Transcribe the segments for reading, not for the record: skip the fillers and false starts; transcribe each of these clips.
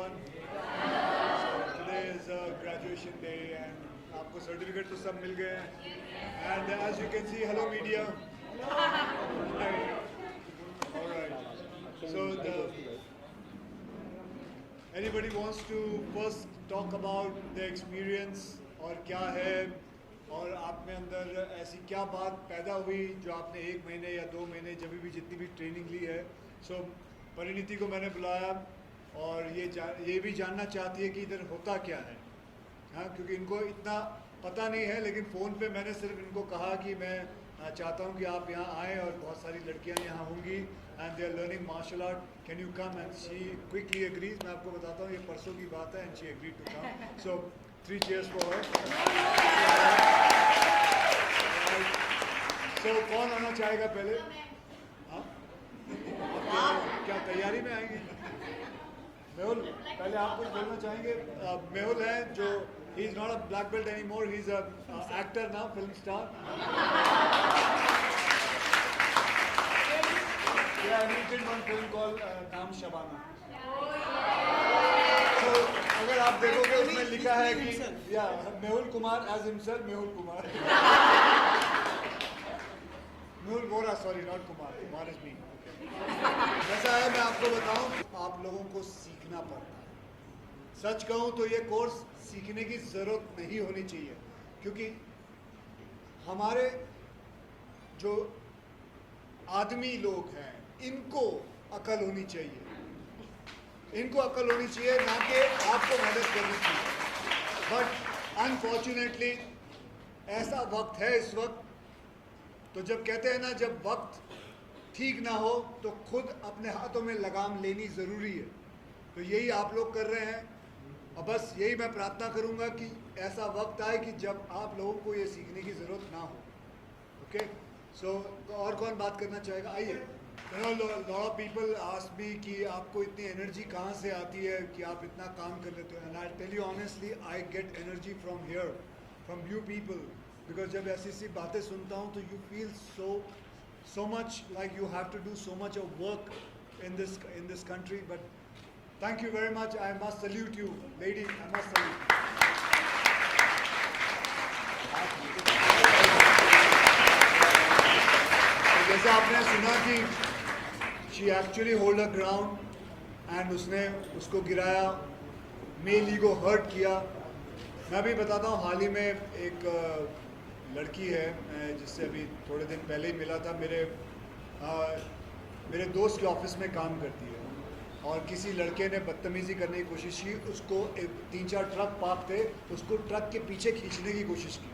everyone. So today is graduation day and आपको certificate तो सब मिल गए हैं. And as you can see, hello media. All right. So anybody wants to first talk about the experience और क्या है और आप में अंदर ऐसी क्या बात पैदा हुई जो आपने 1 महीने या 2 महीने जब भी जितनी भी ट्रेनिंग ली है. सो परिणीति को मैंने बुलाया और ये भी जानना चाहती है कि इधर होता क्या है. हाँ, क्योंकि इनको इतना पता नहीं है, लेकिन फ़ोन पे मैंने सिर्फ इनको कहा कि मैं चाहता हूँ कि आप यहाँ आएँ और बहुत सारी लड़कियाँ यहाँ होंगी and they are learning martial art, can you come. And she quickly agrees. मैं आपको बताता हूँ ये परसों की बात है and she agree to come. So 3 cheers for her. So कौन आना चाहेगा पहले? हाँ, क्या तैयारी में आएंगे? मेहुल, पहले आप कुछ बोलना चाहेंगे? मेहुल है जो he is not a black belt anymore, he is a actor now, film star. Yeah, he did one film called नाम शबाना. So अगर आप देखोगे उसमें लिखा है कि या Mehul Kumar as himself, Mehul Kumar. Mehul Bora, sorry, not Kumar. Kumar is me. जैसा है मैं आपको बताऊं, आप लोगों को सीखना पड़ता है. सच कहूं तो ये कोर्स सीखने की ज़रूरत नहीं होनी चाहिए, क्योंकि हमारे जो आदमी लोग हैं इनको अकल होनी चाहिए. इनको अकल होनी चाहिए, ना कि आपको मदद करनी चाहिए. बट अनफॉर्चुनेटली ऐसा वक्त है इस वक्त. तो जब कहते हैं ना, जब वक्त ठीक ना हो तो खुद अपने हाथों में लगाम लेनी ज़रूरी है. तो यही आप लोग कर रहे हैं और बस यही मैं प्रार्थना करूंगा कि ऐसा वक्त आए कि जब आप लोगों को ये सीखने की ज़रूरत ना हो. ओके, सो और कौन बात करना चाहेगा? आइए. Lot of people ask me कि आपको इतनी एनर्जी कहाँ से आती है कि आप इतना काम कर लेते हो. And I tell you honestly, I get energy from here, from you people. Because जब ऐसी बातें सुनता हूँ तो you feel so much like you have to do so much of work in this country. But thank you very much. I must salute you, lady. I must salute. जैसे आपने सुना कि she actually hold her ground and उसने उसको गिराया, male ego hurt किया. मैं भी बताता हूँ, हाल ही में एक लड़की है जिससे अभी थोड़े दिन पहले ही मिला था. मेरे दोस्त के ऑफिस में काम करती है और किसी लड़के ने बदतमीज़ी करने की कोशिश की. उसको 3-4 ट्रक पार्क थे, उसको ट्रक के पीछे खींचने की कोशिश की.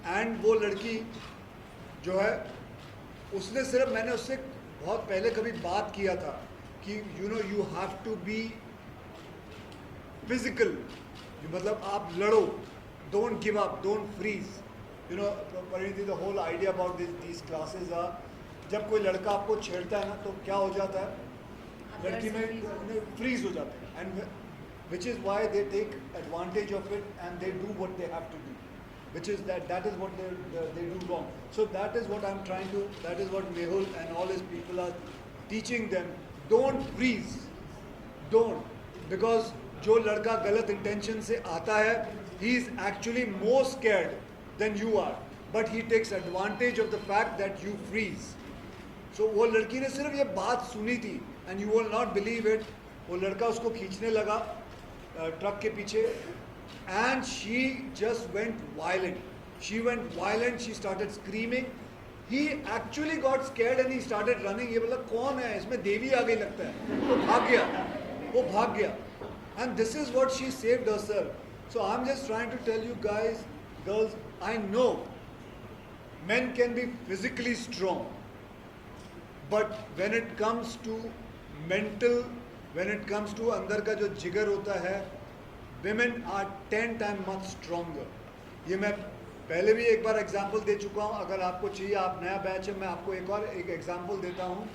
एंड वो लड़की जो है, उसने सिर्फ, मैंने उससे बहुत पहले कभी बात किया था कि you have to be physical. मतलब आप लड़ो, don't give up, don't freeze. Pariniti, the whole idea about these classes are, जब कोई लड़का आपको छेड़ता है ना तो क्या हो जाता है, लड़की में फ्रीज हो जाते हैं. and which is why they take advantage of it and they do what they have to do, which is that is what they do wrong. So that is what I'm trying to, that is what Mehul and all his people are teaching them. Don't freeze, don't, because जो लड़का गलत intention से आता है, he is actually more scared than you are, but he takes advantage of the fact that you freeze. So वो लड़की ने सिर्फ ये बात सुनी थी and you will not believe it. वो लड़का उसको खींचने लगा ट्रक के पीछे and she just went violent. She went violent. She started screaming. He actually got scared and he started running. ये बोला कौन है, इसमें देवी आ गई लगता है. वो भाग गया, वो भाग गया. And this is what she saved herself. So I'm just trying to tell you guys, girls, I know men can be physically strong, but when it comes to mental, when it comes to अंदर का जो जिगर होता है, women are 10 times much stronger. ये मैं पहले भी एक बार एग्जाम्पल दे चुका हूँ. अगर आपको चाहिए, आप नया बैच है, मैं आपको एक एग्जाम्पल देता हूँ.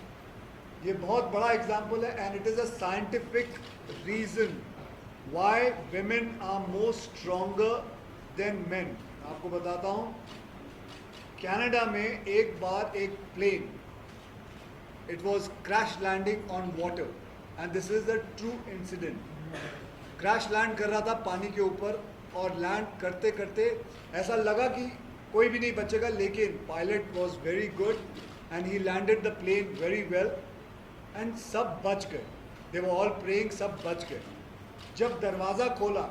ये बहुत बड़ा एग्जाम्पल है and it is a scientific reason why women are more stronger than men. आपको बताता हूँ, कनाडा में एक बार एक plane, it was crash landing on water. And this is the true incident. Crash land कर रहा था पानी के ऊपर, और लैंड करते करते ऐसा लगा कि कोई भी नहीं बचेगा, लेकिन pilot was very good and he landed the plane very well and सब बच गए। दे वर ऑल प्रेइंग, सब बच गए। जब दरवाज़ा खोला,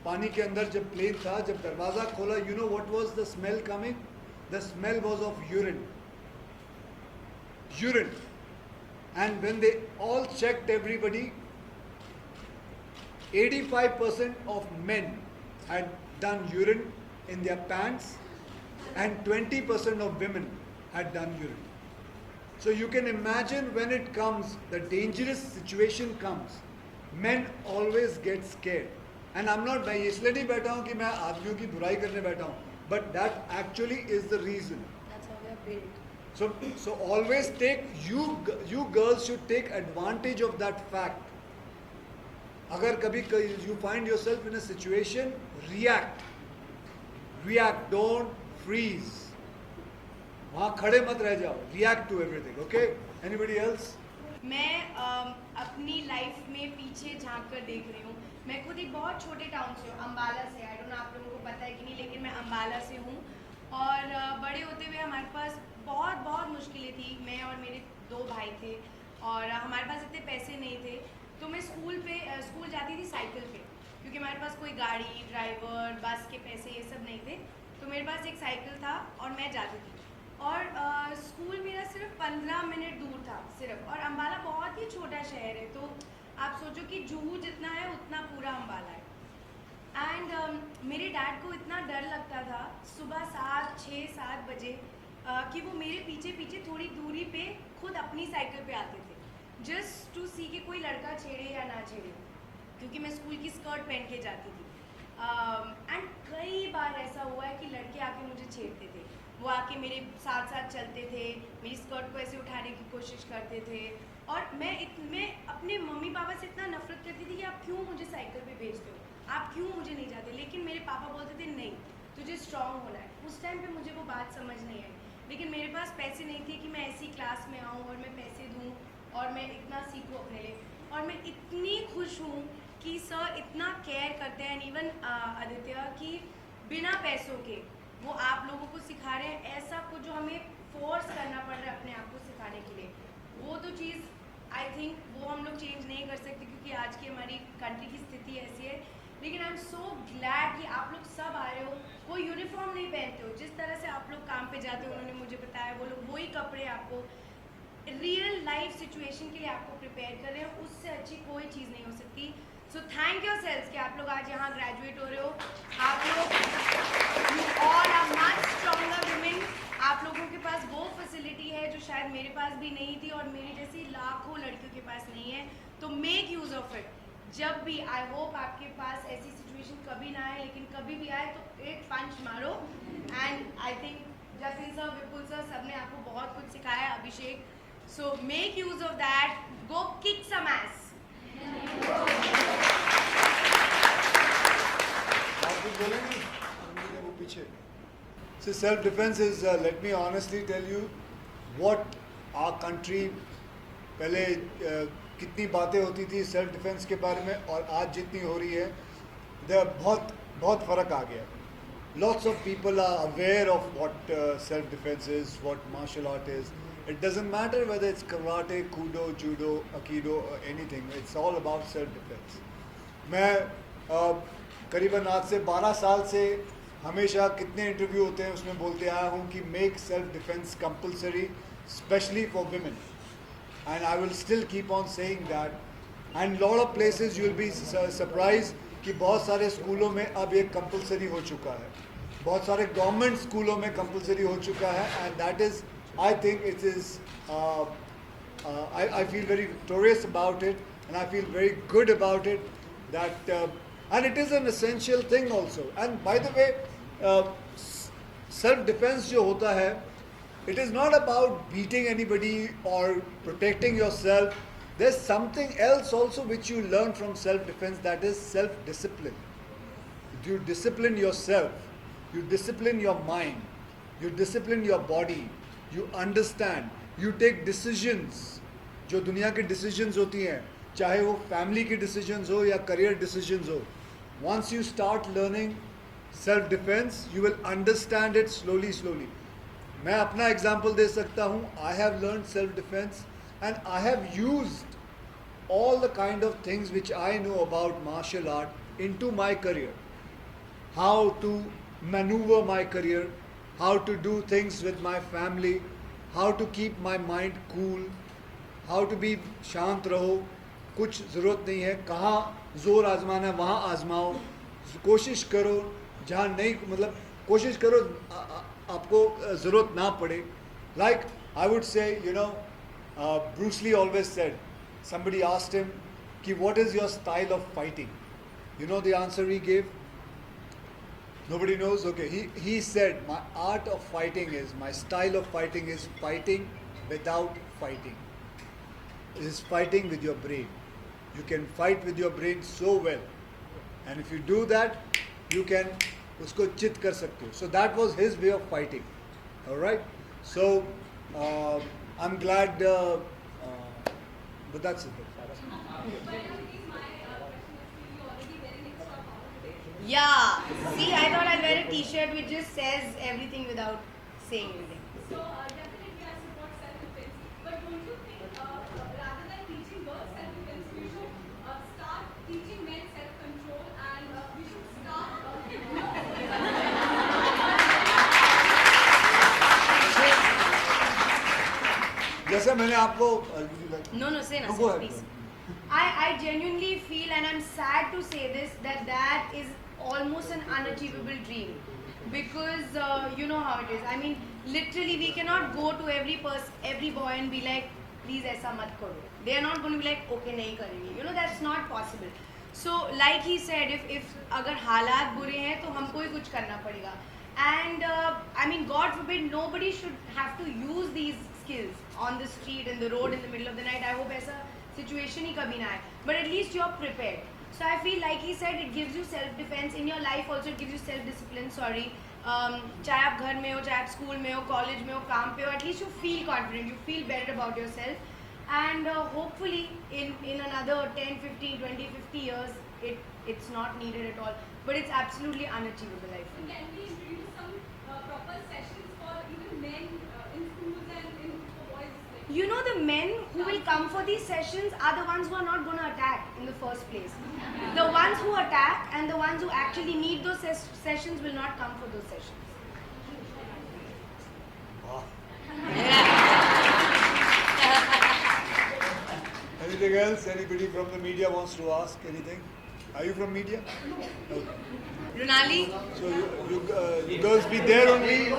पानी के अंदर जब प्लेन था, जब दरवाज़ा खोला, you know what was the smell coming? The smell was of urine. And when they all checked everybody, 85% of men had done urine in their pants and 20% of women had done urine. So you can imagine when it comes, the dangerous situation comes, men always get scared. And I'm not, मैं इसलिए नहीं बैठा हूँ कि मैं आदमियों की बुराई करने बैठा हूँ, but that actually is the reason. That's how we are built. So always take, you girls should take advantage of that fact. अगर कभी you find yourself in a situation, react, don't freeze. वहाँ खड़े मत रह जाओ, react to everything, okay? Anybody else? मैं अपनी life में पीछे झांक कर देख रही हूँ। मैं खुद एक बहुत छोटे टाउन से हूँ, अम्बाला से। आई डोंट नो आप लोगों को पता है कि नहीं, लेकिन मैं अम्बाला से हूँ। और बड़े होते हुए हमारे पास बहुत मुश्किलें थी। मैं और मेरे 2 भाई थे, और हमारे पास इतने पैसे नहीं थे। तो मैं स्कूल जाती थी साइकिल पे, क्योंकि हमारे पास कोई गाड़ी, ड्राइवर, बस के पैसे ये सब नहीं थे। तो मेरे पास एक साइकिल था और मैं जाती थी। और स्कूल मेरा सिर्फ 15 मिनट दूर था सिर्फ। और अम्बाला बहुत ही छोटा शहर है, तो आप सोचो कि जुहू जितना है उतना पूरा अम्बाला है। एंड मेरे डैड को इतना डर लगता था सुबह 6-7 बजे कि वो मेरे पीछे थोड़ी दूरी पे खुद अपनी साइकिल पे आते थे, जस्ट टू सी कि कोई लड़का छेड़े या ना छेड़े, क्योंकि मैं स्कूल की स्कर्ट पहन के जाती थी। एंड कई बार ऐसा हुआ है कि लड़के आके मुझे छेड़ते थे। वो आके मेरे साथ चलते थे, मेरी स्कर्ट को ऐसे उठाने की कोशिश करते थे। और मैं अपने मम्मी पापा से इतना नफरत करती थी कि आप क्यों मुझे साइकिल पे भेजते हो, आप क्यों मुझे नहीं जाते। लेकिन मेरे पापा बोलते थे नहीं, तुझे स्ट्रांग होना है। उस टाइम पे मुझे वो बात समझ नहीं आई, लेकिन मेरे पास पैसे नहीं थे कि मैं ऐसी क्लास में आऊँ और मैं पैसे दूँ और मैं इतना सीखूँ अपने लिए। और मैं इतनी खुश हूँ कि सर इतना केयर करते हैं, इवन आदित्य, कि बिना पैसों के वो आप लोगों को सिखा रहे हैं ऐसा कुछ जो हमें फोर्स करना पड़ रहा है अपने आप को सिखाने के लिए। वो तो चीज़ आई थिंक वो हम लोग चेंज नहीं कर सकते, क्योंकि आज की हमारी कंट्री की स्थिति ऐसी है। लेकिन आई एम सो ग्लैड कि आप लोग सब आ रहे हो। कोई यूनिफॉर्म नहीं पहनते हो, जिस तरह से आप लोग काम पे जाते हो, उन्होंने मुझे बताया, वो लोग वही कपड़े आपको रियल लाइफ सिचुएशन के लिए आपको प्रिपेयर कर रहे हो। उससे अच्छी कोई चीज़ नहीं हो सकती। सो थैंक योर सेल्स कि आप लोग आज यहाँ ग्रेजुएट हो रहे हो। आप लोग you all are much stronger women. आप लोगों के पास वो फैसिलिटी है जो शायद मेरे पास भी नहीं थी और मेरी जैसी लाखों लड़कियों के पास नहीं है। तो मेक यूज़ ऑफ इट। जब भी, आई होप आपके पास ऐसी सिचुएशन कभी ना आए, लेकिन कभी भी आए तो एक पंच मारो। And I think Jatin sir, Vipul sir, सब ने आपको बहुत कुछ सिखाया, Abhishek. So make use of that, go kick some ass. आप कुछ बोलेंगे? वो पीछे। So self-defense is, let me honestly tell you, what our country पहले कितनी बातें होती थी सेल्फ डिफेंस के बारे में और आज जितनी हो रही है, बहुत फ़र्क आ गया। Lots of people are aware of what self-defense is, what martial art is. It doesn't matter whether it's karate, kudo, judo, aikido, or anything. It's all about self-defense. मैं करीबन आज से 12 साल से हमेशा कितने इंटरव्यू होते हैं उसमें बोलते आया हूँ कि make self defence compulsory, specially for women, and I will still keep on saying that. And lot of places you will be surprise कि बहुत सारे स्कूलों में अब ये कंपलसरी हो चुका है, बहुत सारे गवर्नमेंट स्कूलों में कंपलसरी हो चुका है। And that is, I think it is, I feel very victorious about it, and I feel very good about it, that and it is an essential thing also. And by the way, self defense जो होता है, it is not about beating anybody or protecting yourself. There's something else also which you learn from self defense, that is self discipline. You discipline yourself, you discipline your mind, you discipline your body, you understand, you take decisions जो दुनिया की decisions होती हैं, चाहे वो family की decisions हो या करियर डिसीजंस हो, once you start learning self defense you will understand it slowly. मैं अपना एग्जांपल दे सकता हूँ. I have learned self defense and I have used all the kind of things which I know about martial art into my career. How to maneuver my career, how to do things with my family, how to keep my mind cool, how to be शांत रहो, कुछ ज़रूरत नहीं है, कहाँ ज़ोर आजमाना है वहाँ आजमाओ, कोशिश करो, जहाँ नहीं मतलब कोशिश करो आपको ज़रूरत ना पड़े. Like I would say, you know, Bruce Lee always said, somebody asked him कि what is your style of fighting? You know the answer he gave? Nobody knows? Okay, he said my art of fighting is, my style of fighting is fighting without fighting. It is fighting with your brain. You can fight with your brain so well, and if you do that, you can उसको चित कर सकते हो. So that was his way of fighting. All right. So I'm glad, but that's it. Yeah. See, I thought I'd wear a T-shirt which just says everything without saying anything. So definitely I support self-defense. But don't you think rather than teaching girls self-defense, we should start teaching men self-control and we should start. जैसे मैंने आपको No, say na, Go sir, ahead. please. I genuinely feel, and I'm sad to say this, that is almost an unachievable dream. Because you know how it is. I mean, literally, we cannot go to every boy and be like, please ऐसा मत करो. They are not going to be like, okay, नहीं करेंगे. You know, that's not possible. So, like he said, if अगर हालात बुरे हैं तो हमको ही कुछ करना पड़ेगा. And I mean, God forbid, nobody should have to use these skills on the street, in the road, in the middle of the night. I hope ऐसा situation ही कभी ना आए. But at least you're prepared. So I feel like he said, it gives you self-defense in your life. Also, it gives you self-discipline. चाहे आप घर में हो, चाहे आप स्कूल में हो, कॉलेज में हो, काम पे हो, at least you feel confident. You feel better about yourself. And hopefully, in another 10, 15, 20, 50 years, it's not needed at all. But it's absolutely unachievable, I feel. Can we introduce some proper sessions for even men in schools and for boys? Like, You know, the men who will come for these sessions are the ones who are not going to attack in the first place. The ones who attack and the ones who actually need those sessions will not come for those sessions. Anything else? Anybody from the media wants to ask anything? Are you from media? Okay. Runali? So you girls be there only.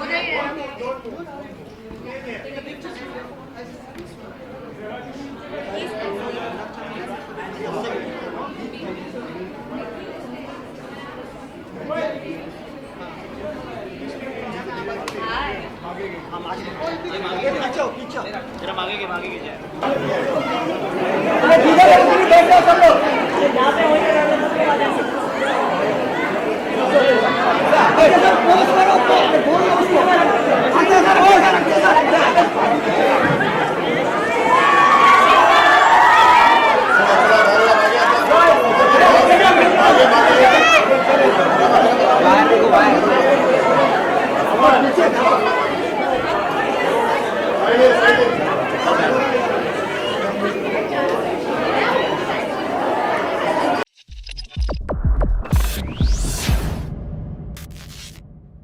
Hi. जरा मांगे के जाए